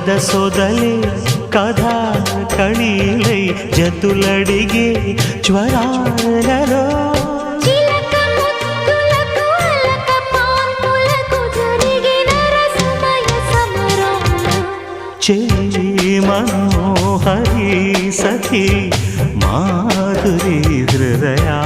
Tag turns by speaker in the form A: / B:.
A: సొదలే కథా కళీలై జతులడిగే జ్వరాలలో
B: చిలక ముద్దులకు అలక పాన్పులకు జరిగిన రసమయ సమరాలు
A: చెలి మనోహరి సఖి మాధురి హృదయా